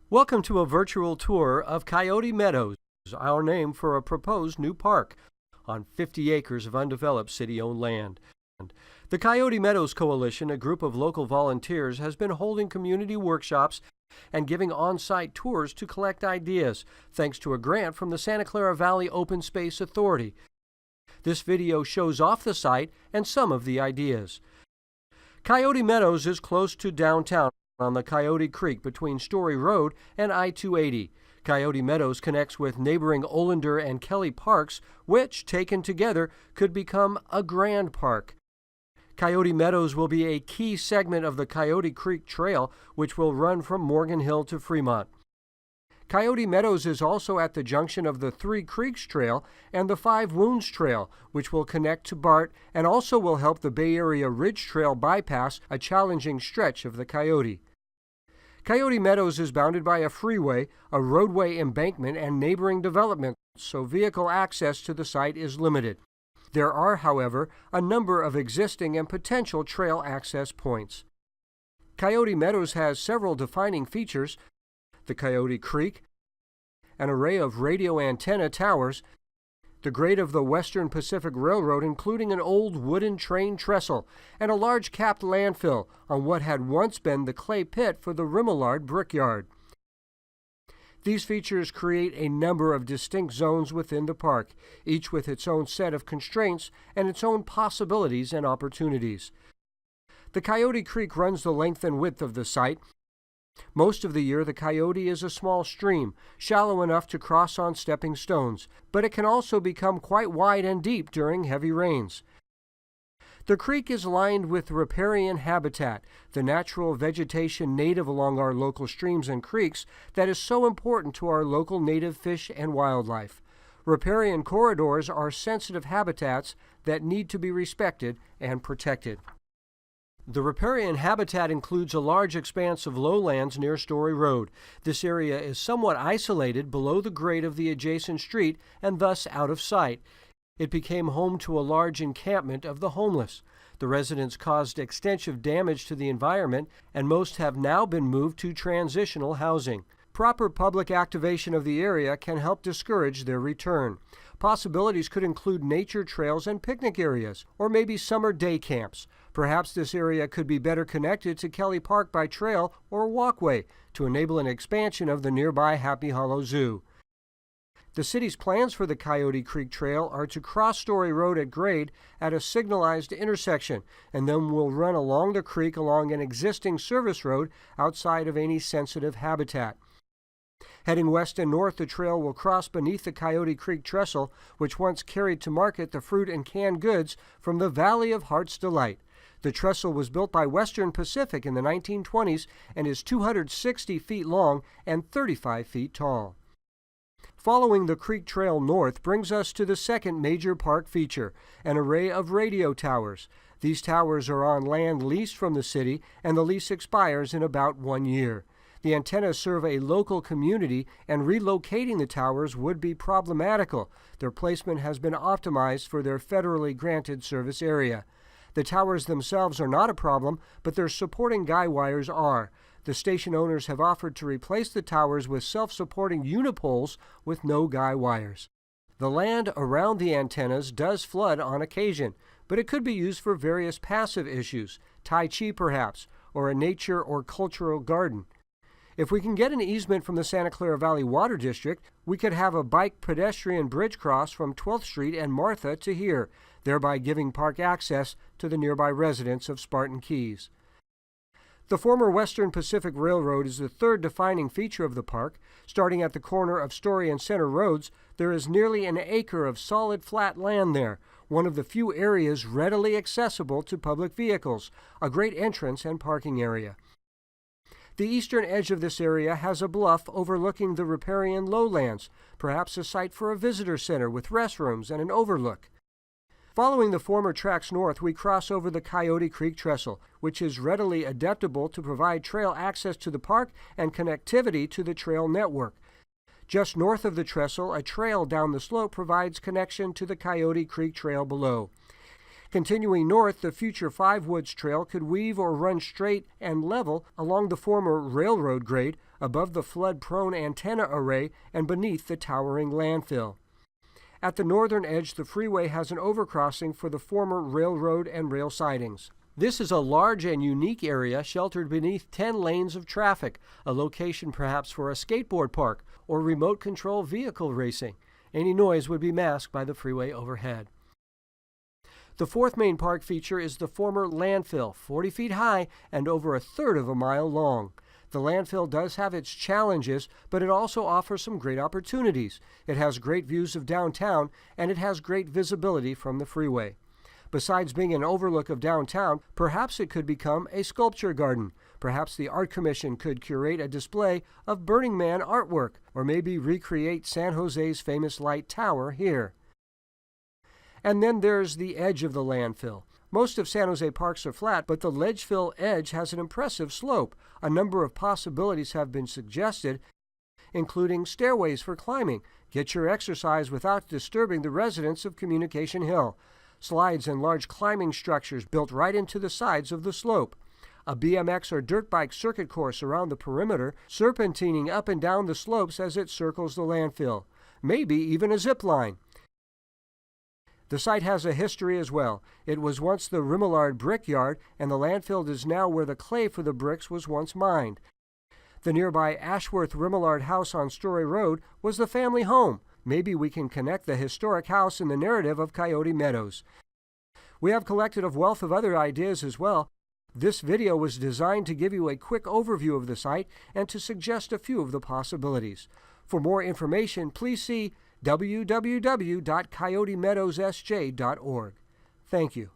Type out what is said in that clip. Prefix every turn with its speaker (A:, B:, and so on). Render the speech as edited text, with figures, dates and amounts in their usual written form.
A: Welcome to a virtual tour of Coyote Meadows, our name for a proposed new park on 50 acres of undeveloped city-owned land. The Coyote Meadows Coalition, a group of local volunteers, has been holding community workshops and giving on-site tours to collect ideas, thanks to a grant from the Santa Clara Valley Open Space Authority. This video shows off the site and some of the ideas. Coyote Meadows is close to downtown on the Coyote Creek between Story Road and I-280. Coyote Meadows connects with neighboring Olander and Kelly parks, which, taken together, could become a grand park. Coyote Meadows will be a key segment of the Coyote Creek Trail, which will run from Morgan Hill to Fremont. Coyote Meadows is also at the junction of the Three Creeks Trail and the Five Wounds Trail, which will connect to BART and also will help the Bay Area Ridge Trail bypass a challenging stretch of the Coyote. Coyote Meadows is bounded by a freeway, a roadway embankment, and neighboring developments, so vehicle access to the site is limited. There are, however, a number of existing and potential trail access points. Coyote Meadows has several defining features: the Coyote Creek, an array of radio antenna towers, the grade of the Western Pacific Railroad, including an old wooden train trestle, and a large capped landfill on what had once been the clay pit for the Remillard Brickyard. These features create a number of distinct zones within the park, each with its own set of constraints and its own possibilities and opportunities. The Coyote Creek runs the length and width of the site. Most of the year, the Coyote is a small stream, shallow enough to cross on stepping stones, but it can also become quite wide and deep during heavy rains. The creek is lined with riparian habitat, the natural vegetation native along our local streams and creeks that is so important to our local native fish and wildlife. Riparian corridors are sensitive habitats that need to be respected and protected. The riparian habitat includes a large expanse of lowlands near Story Road. This area is somewhat isolated below the grade of the adjacent street and thus out of sight. It became home to a large encampment of the homeless. The residents caused extensive damage to the environment, and most have now been moved to transitional housing. Proper public activation of the area can help discourage their return. Possibilities could include nature trails and picnic areas, or maybe summer day camps. Perhaps this area could be better connected to Kelly Park by trail or walkway to enable an expansion of the nearby Happy Hollow Zoo. The city's plans for the Coyote Creek Trail are to cross Story Road at grade at a signalized intersection, and then will run along the creek along an existing service road outside of any sensitive habitat. Heading west and north, the trail will cross beneath the Coyote Creek Trestle, which once carried to market the fruit and canned goods from the Valley of Heart's Delight. The trestle was built by Western Pacific in the 1920s and is 260 feet long and 35 feet tall. Following the creek trail north brings us to the second major park feature, an array of radio towers. These towers are on land leased from the city, and the lease expires in about 1 year. The antennas serve a local community, and relocating the towers would be problematical. Their placement has been optimized for their federally granted service area. The towers themselves are not a problem, but their supporting guy wires are. The station owners have offered to replace the towers with self-supporting unipoles with no guy wires. The land around the antennas does flood on occasion, but it could be used for various passive issues, Tai Chi perhaps, or a nature or cultural garden. If we can get an easement from the Santa Clara Valley Water District, we could have a bike pedestrian bridge cross from 12th Street and Martha to here, thereby giving park access to the nearby residents of Spartan Keys. The former Western Pacific Railroad is the third defining feature of the park. Starting at the corner of Story and Center Roads, there is nearly an acre of solid flat land there, one of the few areas readily accessible to public vehicles, a great entrance and parking area. The eastern edge of this area has a bluff overlooking the riparian lowlands, perhaps a site for a visitor center with restrooms and an overlook. Following the former tracks north, we cross over the Coyote Creek Trestle, which is readily adaptable to provide trail access to the park and connectivity to the trail network. Just north of the trestle, a trail down the slope provides connection to the Coyote Creek Trail below. Continuing north, the future Five Woods Trail could weave or run straight and level along the former railroad grade, above the flood-prone antenna array and beneath the towering landfill. At the northern edge, the freeway has an overcrossing for the former railroad and rail sidings. This is a large and unique area sheltered beneath 10 lanes of traffic, a location perhaps for a skateboard park or remote control vehicle racing. Any noise would be masked by the freeway overhead. The fourth main park feature is the former landfill, 40 feet high and over a third of a mile long. The landfill does have its challenges, but it also offers some great opportunities. It has great views of downtown, and it has great visibility from the freeway. Besides being an overlook of downtown, perhaps it could become a sculpture garden. Perhaps the Art Commission could curate a display of Burning Man artwork, or maybe recreate San Jose's famous light tower here. And then there's the edge of the landfill. Most of San Jose parks are flat, but the ledge-fill edge has an impressive slope. A number of possibilities have been suggested, including stairways for climbing. Get your exercise without disturbing the residents of Communication Hill. Slides and large climbing structures built right into the sides of the slope. A BMX or dirt bike circuit course around the perimeter, serpentining up and down the slopes as it circles the landfill. Maybe even a zip line. The site has a history as well. It was once the Remillard brickyard, and the landfill is now where the clay for the bricks was once mined. The nearby Ashworth Remillard house on Story Road was the family home. Maybe we can connect the historic house in the narrative of Coyote Meadows. We have collected a wealth of other ideas as well. This video was designed to give you a quick overview of the site and to suggest a few of the possibilities. For more information, please see www.CoyoteMeadowsSJ.org. Thank you.